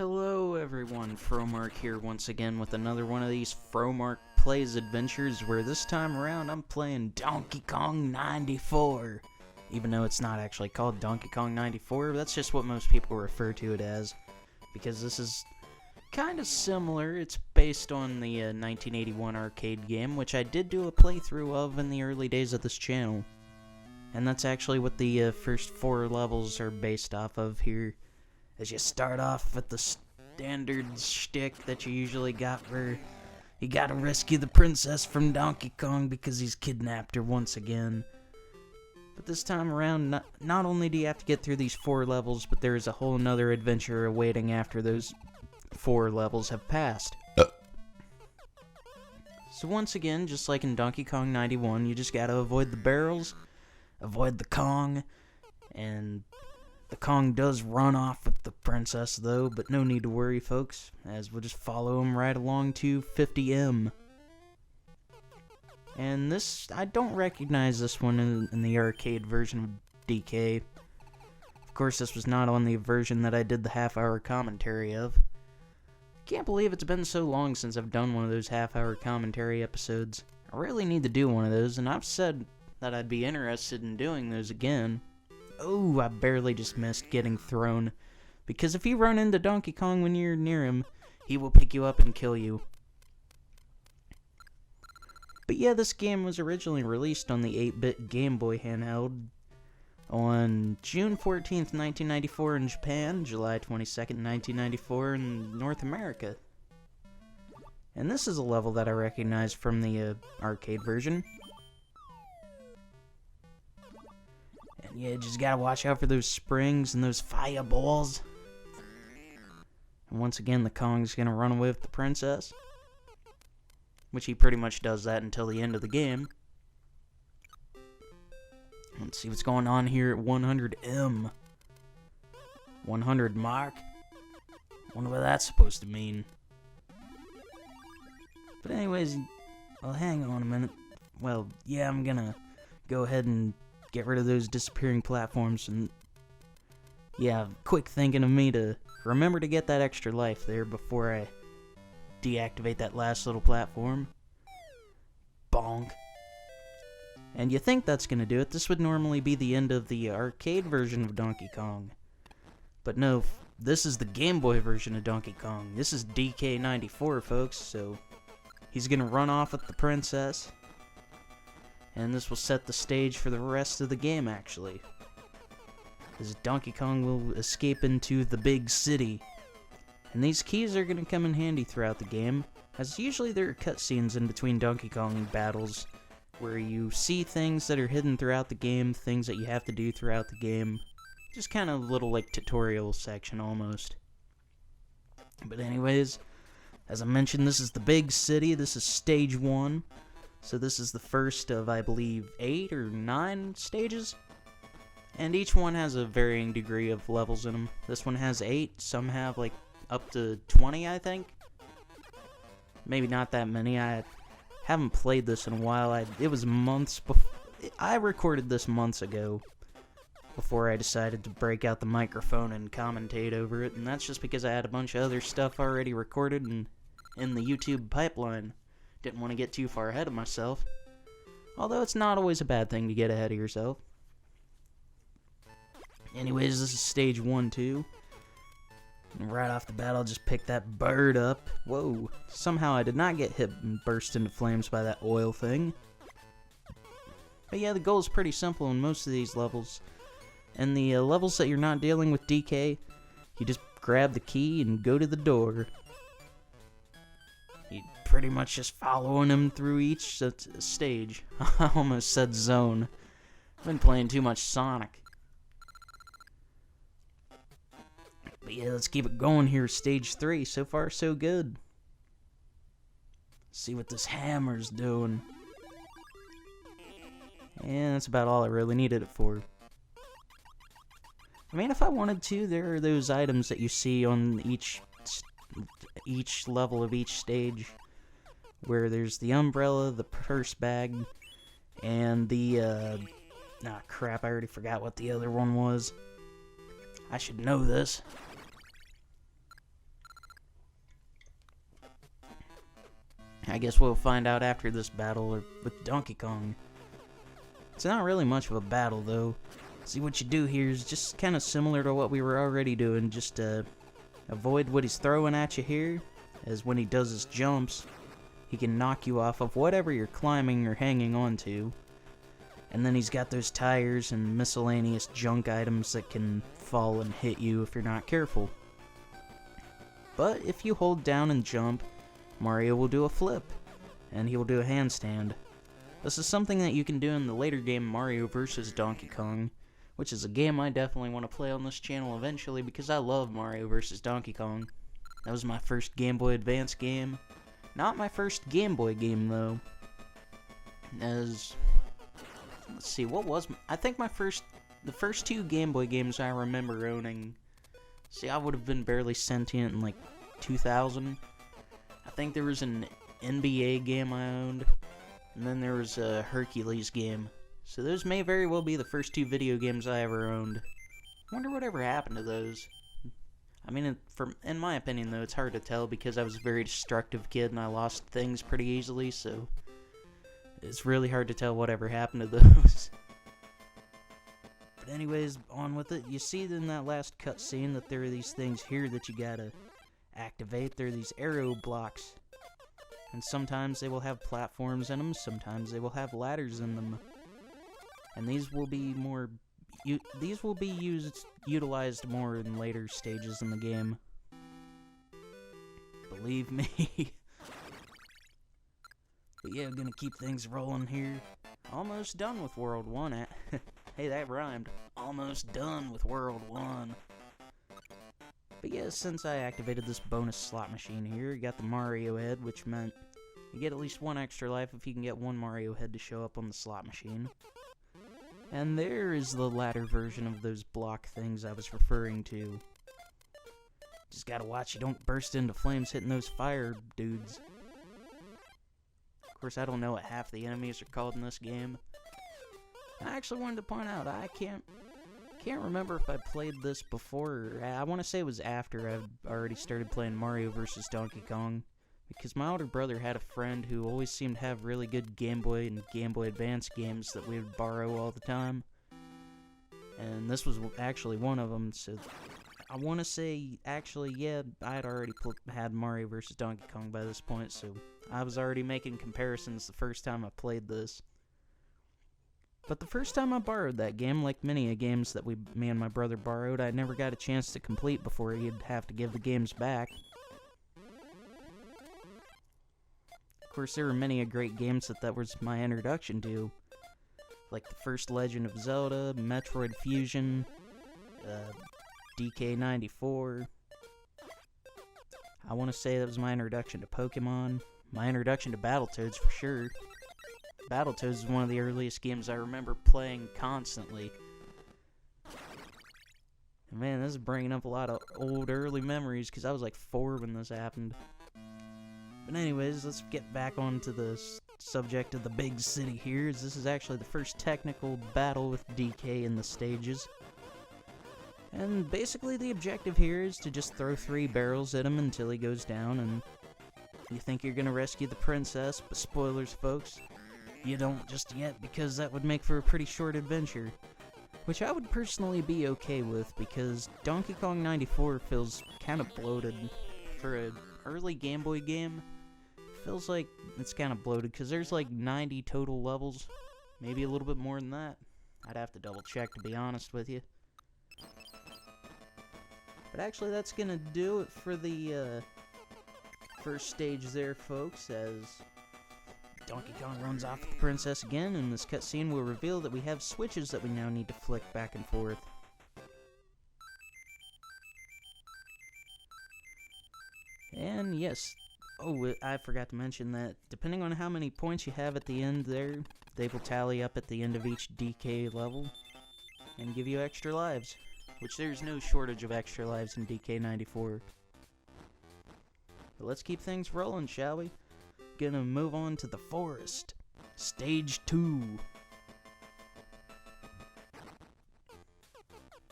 Hello everyone, Fromark here once again with another one of these Fromark Plays Adventures, where this time around I'm playing Donkey Kong 94. Even though it's not actually called Donkey Kong 94, that's just what most people refer to it as. Because this is kind of similar. It's based on the 1981 arcade game, which I did do a playthrough of in the early days of this channel. And that's actually what the first 4 levels are based off of here. As you start off with the standard shtick that you usually got, where you gotta rescue the princess from Donkey Kong because he's kidnapped her once again. But this time around, not only do you have to get through these 4 levels, but there is a whole nother adventure awaiting after those 4 levels have passed. So once again, just like in Donkey Kong 91, you just gotta avoid the barrels, avoid the Kong, and the Kong does run off with the princess, though, but no need to worry, folks, as we'll just follow him right along to 50M. And this, I don't recognize this one in the arcade version of DK. Of course, this was not on the version that I did the half-hour commentary of. Can't believe it's been so long since I've done one of those half-hour commentary episodes. I really need to do one of those, and I've said that I'd be interested in doing those again. Oh, I barely just missed getting thrown. Because if you run into Donkey Kong when you're near him, he will pick you up and kill you. But yeah, this game was originally released on the 8-bit Game Boy handheld on June 14th, 1994 in Japan, July 22nd, 1994 in North America. And this is a level that I recognize from the arcade version. And yeah, just gotta watch out for those springs and those fireballs. And once again, the Kong's gonna run away with the princess. Which he pretty much does that until the end of the game. Let's see what's going on here at 100M. 100 mark? Wonder what that's supposed to mean. But anyways, well, hang on a minute. Well, yeah, I'm gonna go ahead and get rid of those disappearing platforms, and yeah, quick thinking of me to remember to get that extra life there before I deactivate that last little platform. Bonk. And you think that's gonna do it. This would normally be the end of the arcade version of Donkey Kong. But no, this is the Game Boy version of Donkey Kong. This is DK94, folks, so he's gonna run off with the princess. And this will set the stage for the rest of the game, actually. As Donkey Kong will escape into the big city. And these keys are going to come in handy throughout the game, as usually there are cutscenes in between Donkey Kong battles, where you see things that are hidden throughout the game, things that you have to do throughout the game. Just kind of a little, like, tutorial section, almost. But anyways, as I mentioned, this is the big city. This is stage 1. So this is the first of, I believe, 8 or 9 stages. And each one has a varying degree of levels in them. This one has 8. Some have, like, up to 20, I think. Maybe not that many. I haven't played this in a while. It was months before. I recorded this months ago, before I decided to break out the microphone and commentate over it. And that's just because I had a bunch of other stuff already recorded and in the YouTube pipeline. Didn't want to get too far ahead of myself. Although it's not always a bad thing to get ahead of yourself. Anyways, this is stage 1, too. And right off the bat, I'll just pick that bird up. Whoa. Somehow I did not get hit and burst into flames by that oil thing. But yeah, the goal is pretty simple in most of these levels. And the levels that you're not dealing with DK, you just grab the key and go to the door. You pretty much just following him through each stage. I almost said zone. I've been playing too much Sonic. But yeah, let's keep it going here. Stage 3. So far, so good. See what this hammer's doing. And that's about all I really needed it for. I mean, if I wanted to, there are those items that you see on each level of each stage, where there's the umbrella, the purse bag, and the crap, I already forgot what the other one was. I should know this. I guess we'll find out after this battle with Donkey Kong. It's not really much of a battle, though. See, what you do here is just kind of similar to what we were already doing. Just avoid what he's throwing at you here, as when he does his jumps, he can knock you off of whatever you're climbing or hanging onto. And then he's got those tires and miscellaneous junk items that can fall and hit you if you're not careful. But if you hold down and jump, Mario will do a flip, and he will do a handstand. This is something that you can do in the later game Mario vs. Donkey Kong, which is a game I definitely want to play on this channel eventually because I love Mario vs. Donkey Kong. That was my first Game Boy Advance game. Not my first Game Boy game, though. Let's see, what was I think the first two Game Boy games I remember owning. See, I would have been barely sentient in like 2000. I think there was an NBA game I owned, and then there was a Hercules game. So those may very well be the first two video games I ever owned. Wonder whatever happened to those. I mean, in my opinion, though, it's hard to tell because I was a very destructive kid and I lost things pretty easily, so it's really hard to tell whatever happened to those. But anyways, on with it. You see in that last cutscene that there are these things here that you gotta activate. They're these arrow blocks. And sometimes they will have platforms in them, sometimes they will have ladders in them. And these will be utilized more in later stages in the game. Believe me. But yeah, I'm gonna keep things rolling here. Almost done with World 1. Hey, that rhymed. Almost done with World 1. But yeah, since I activated this bonus slot machine here, you got the Mario head, which meant you get at least one extra life if you can get one Mario head to show up on the slot machine. And there is the latter version of those block things I was referring to. Just gotta watch you don't burst into flames hitting those fire dudes. Of course, I don't know what half the enemies are called in this game. I actually wanted to point out, I can't remember if I played this before, or I want to say it was after I've already started playing Mario vs. Donkey Kong. Because my older brother had a friend who always seemed to have really good Game Boy and Game Boy Advance games that we would borrow all the time. And this was actually one of them, so I want to say, actually, yeah, I had already had Mario vs. Donkey Kong by this point, so I was already making comparisons the first time I played this. But the first time I borrowed that game, like many games that me and my brother borrowed, I never got a chance to complete before he'd have to give the games back. Of course, there were many great games that was my introduction to, like the first Legend of Zelda, Metroid Fusion, DK94. I want to say that was my introduction to Pokemon, my introduction to Battletoads for sure. Battletoads is one of the earliest games I remember playing constantly. And man, this is bringing up a lot of old early memories because I was like 4 when this happened. But anyways, let's get back onto the subject of the big city here, as this is actually the first technical battle with DK in the stages. And basically the objective here is to just throw 3 barrels at him until he goes down, and you think you're gonna rescue the princess, but spoilers folks, you don't just yet, because that would make for a pretty short adventure. Which I would personally be okay with, because Donkey Kong 94 feels kind of bloated for an early Game Boy game. Feels like it's kind of bloated, because there's like 90 total levels. Maybe a little bit more than that. I'd have to double check, to be honest with you. But actually, that's gonna do it for the first stage there, folks, as Donkey Kong runs off with the princess again, and this cutscene will reveal that we have switches that we now need to flick back and forth. And yes, oh, I forgot to mention that depending on how many points you have at the end there, they will tally up at the end of each DK level and give you extra lives, which there's no shortage of extra lives in DK94. But let's keep things rolling, shall we? Gonna move on to the forest. Stage 2.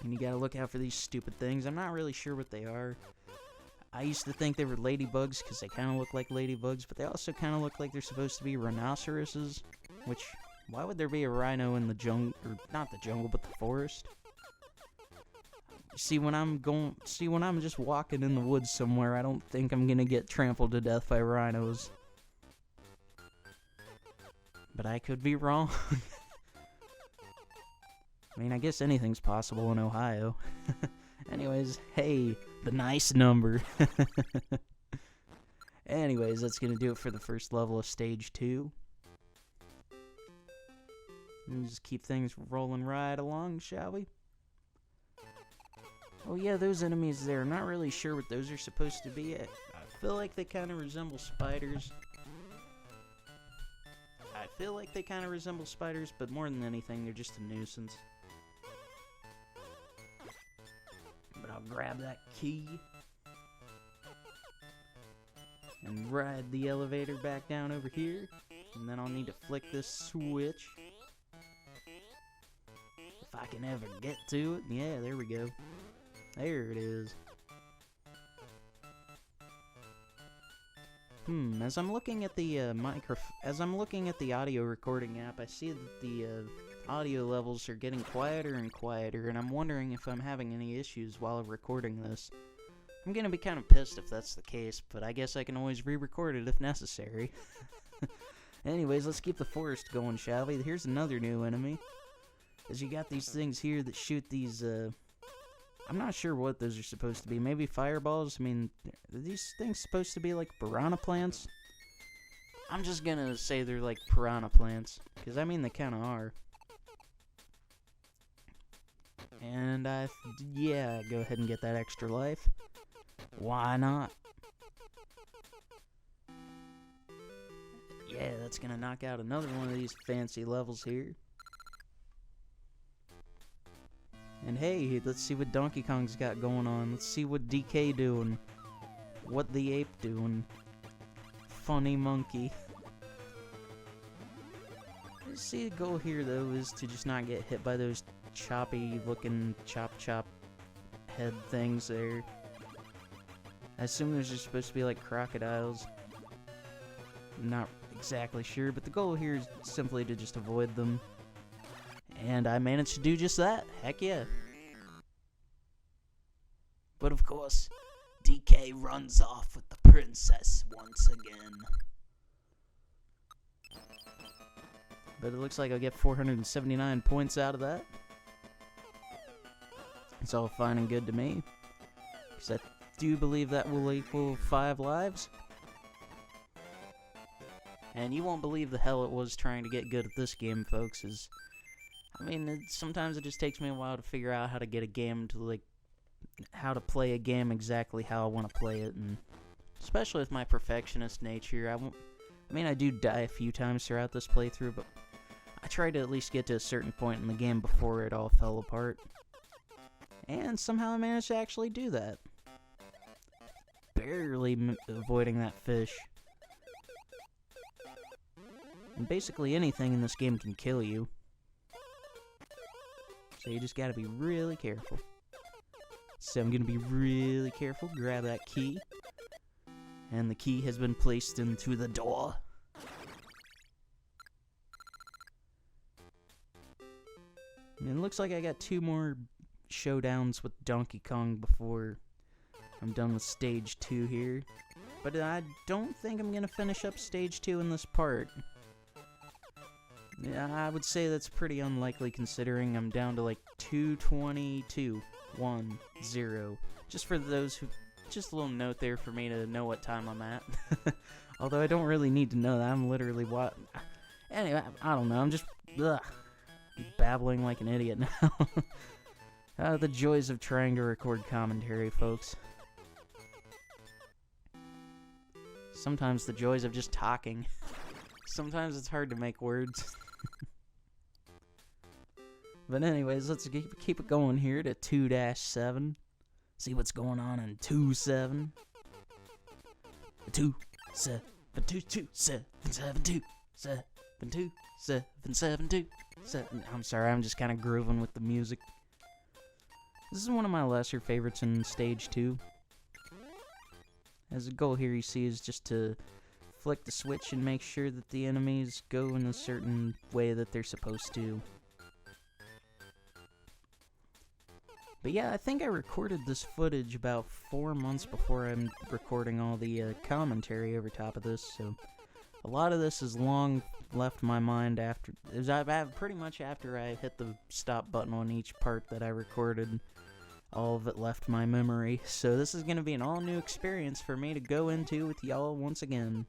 And you gotta look out for these stupid things. I'm not really sure what they are. I used to think they were ladybugs because they kind of look like ladybugs, but they also kind of look like they're supposed to be rhinoceroses, which, why would there be a rhino in the jungle, or not the jungle, but the forest? See, when I'm just walking in the woods somewhere, I don't think I'm gonna get trampled to death by rhinos. But I could be wrong. I mean, I guess anything's possible in Ohio. Anyways, hey, the nice number. Anyways, that's gonna do it for the first level of Stage 2. And just keep things rolling right along, shall we? Oh yeah, those enemies there. I'm not really sure what those are supposed to be. I feel like they kind of resemble spiders. But more than anything, they're just a nuisance. But I'll grab that key and ride the elevator back down over here. And then I'll need to flick this switch. If I can ever get to it. Yeah, there we go. There it is. As I'm looking at the audio recording app, I see that the audio levels are getting quieter and quieter, and I'm wondering if I'm having any issues while recording this. I'm gonna be kind of pissed if that's the case, but I guess I can always re-record it if necessary. Anyways, let's keep the forest going, shall we? Here's another new enemy. As you got these things here that shoot these, I'm not sure what those are supposed to be. Maybe fireballs? I mean, are these things supposed to be like piranha plants? I'm just gonna say they're like piranha plants, because I mean they kind of are. And yeah, go ahead and get that extra life. Why not? Yeah, that's gonna knock out another one of these fancy levels here. And hey, let's see what Donkey Kong's got going on. Let's see what DK doing. What the ape doing. Funny monkey. Let's see, the goal here though is to just not get hit by those choppy looking chop head things there. I assume those are supposed to be like crocodiles. I'm not exactly sure, but the goal here is simply to just avoid them. And I managed to do just that. Heck yeah. But of course, DK runs off with the princess once again. But it looks like I'll get 479 points out of that. It's all fine and good to me. Because I do believe that will equal 5 lives. And you won't believe the hell it was trying to get good at this game, folks. I mean, sometimes it just takes me a while to figure out how to get a game to, like, how to play a game exactly how I want to play it, and especially with my perfectionist nature, I do die a few times throughout this playthrough, but I try to at least get to a certain point in the game before it all fell apart. And somehow I managed to actually do that. Barely avoiding that fish. And basically anything in this game can kill you. So you just gotta be really careful. So I'm gonna be really careful, grab that key. And the key has been placed into the door. And it looks like I got 2 more showdowns with Donkey Kong before I'm done with Stage 2 here. But I don't think I'm gonna finish up Stage 2 in this part. Yeah, I would say that's pretty unlikely considering I'm down to like 2:22, 1, 0. Just for those who, just a little note there for me to know what time I'm at. Although I don't really need to know that. I'm literally anyway, I don't know. I'm just babbling like an idiot now. The joys of trying to record commentary, folks. Sometimes the joys of just talking. Sometimes it's hard to make words. But anyways, let's keep it going here to 2-7. See what's going on in 2-7. 2, 7, 2, 2, 7, 7, 2, 7, 2, 7, 7, 2, 7. I'm sorry, I'm just kind of grooving with the music. This is one of my lesser favorites in Stage 2. as the goal here, you see, is just to flick the switch and make sure that the enemies go in a certain way that they're supposed to. But yeah, I think I recorded this footage about 4 months before I'm recording all the commentary over top of this, so a lot of this has long left my mind after, pretty much after I hit the stop button on each part that I recorded. All of it left my memory, so this is going to be an all-new experience for me to go into with y'all once again.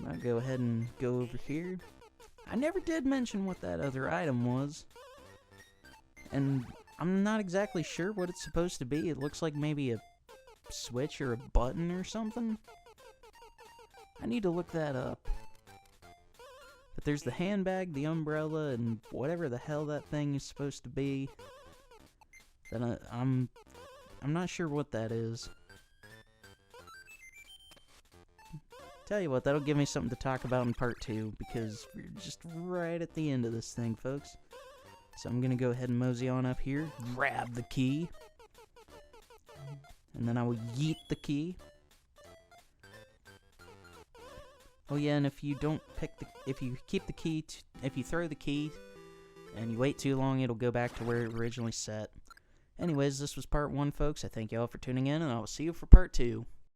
I'll go ahead and go over here. I never did mention what that other item was, and I'm not exactly sure what it's supposed to be. It looks like maybe a switch or a button or something. I need to look that up. But there's the handbag, the umbrella, and whatever the hell that thing is supposed to be. Then I'm not sure what that is. Tell you what, that'll give me something to talk about in part 2, because we're just right at the end of this thing, folks. So I'm gonna go ahead and mosey on up here, grab the key, and then I will yeet the key. Oh yeah, and if you don't if you keep the key, if you throw the key and you wait too long, it'll go back to where it originally set. Anyways, this was part 1, folks. I thank y'all for tuning in, and I will see you for part 2.